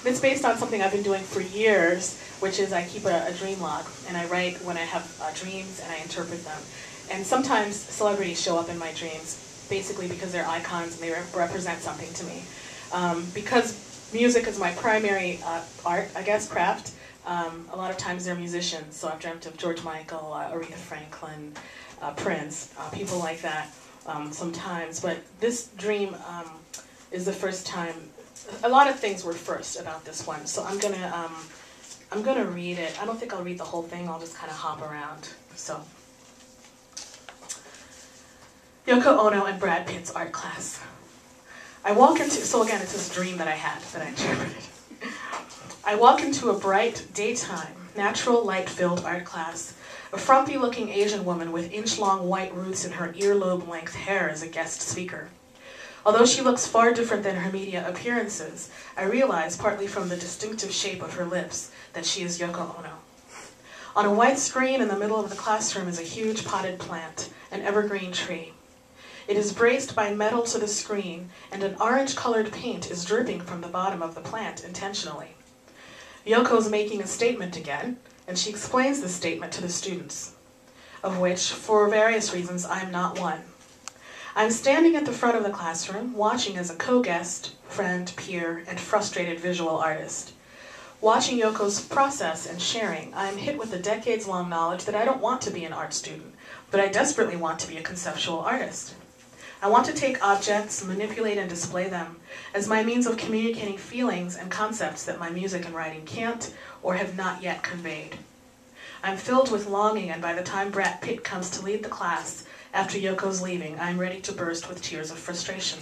And it's based on something I've been doing for years, which is I keep a dream log, and I write when I have dreams, and I interpret them. And sometimes celebrities show up in my dreams, basically because they're icons and they represent something to me. Because music is my primary art, I guess, craft, a lot of times they're musicians, so I've dreamt of George Michael, Aretha Franklin, Prince, people like that sometimes. But this dream is the first time. A lot of things were first about this one, so I'm gonna read it. I don't think I'll read the whole thing. I'll just kind of hop around. So, Yoko Ono and Brad Pitt's art class. I walk into, so again, it's this dream that I had that I interpreted. I walk into a bright, daytime, natural light-filled art class. A frumpy-looking Asian woman with inch-long white roots in her earlobe-length hair is a guest speaker. Although she looks far different than her media appearances, I realize, partly from the distinctive shape of her lips, that she is Yoko Ono. On a white screen in the middle of the classroom is a huge potted plant, an evergreen tree. It is braced by metal to the screen, and an orange-colored paint is dripping from the bottom of the plant intentionally. Yoko's making a statement again, and she explains the statement to the students, of which, for various reasons, I'm not one. I'm standing at the front of the classroom, watching as a co-guest, friend, peer, and frustrated visual artist. Watching Yoko's process and sharing, I am hit with the decades-long knowledge that I don't want to be an art student, but I desperately want to be a conceptual artist. I want to take objects, manipulate and display them as my means of communicating feelings and concepts that my music and writing can't or have not yet conveyed. I'm filled with longing, and by the time Brad Pitt comes to lead the class, after Yoko's leaving, I'm ready to burst with tears of frustration.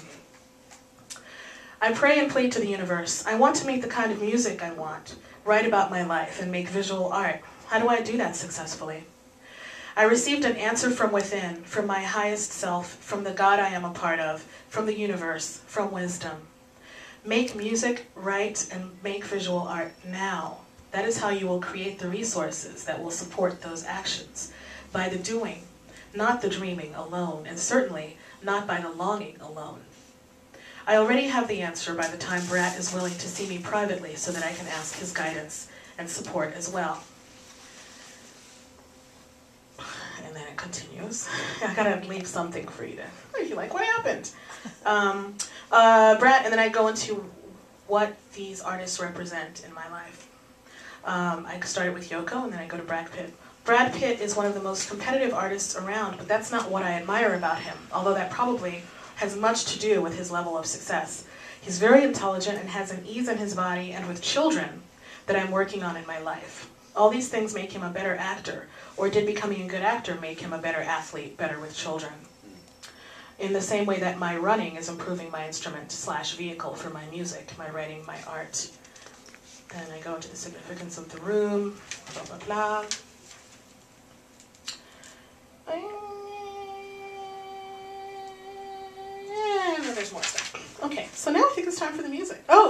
I pray and plead to the universe. I want to make the kind of music I want, write about my life, and make visual art. How do I do that successfully? I received an answer from within, from my highest self, from the God I am a part of, from the universe, from wisdom. Make music, write, and make visual art now. That is how you will create the resources that will support those actions. By the doing, not the dreaming alone, and certainly not by the longing alone. I already have the answer by the time Brad is willing to see me privately so that I can ask his guidance and support as well. And then it continues. I gotta leave something for you to, you're like, what happened? Brad, and then I go into what these artists represent in my life. I started with Yoko, and then I go to Brad Pitt. Brad Pitt is one of the most competitive artists around, but that's not what I admire about him, although that probably has much to do with his level of success. He's very intelligent and has an ease in his body and with children that I'm working on in my life. All these things make him a better actor, or did becoming a good actor make him a better athlete, better with children? In the same way that my running is improving my instrument/vehicle for my music, my writing, my art. Then I go into the significance of the room, blah, blah, blah. And there's more stuff. Okay, so now I think it's time for the music. Oh!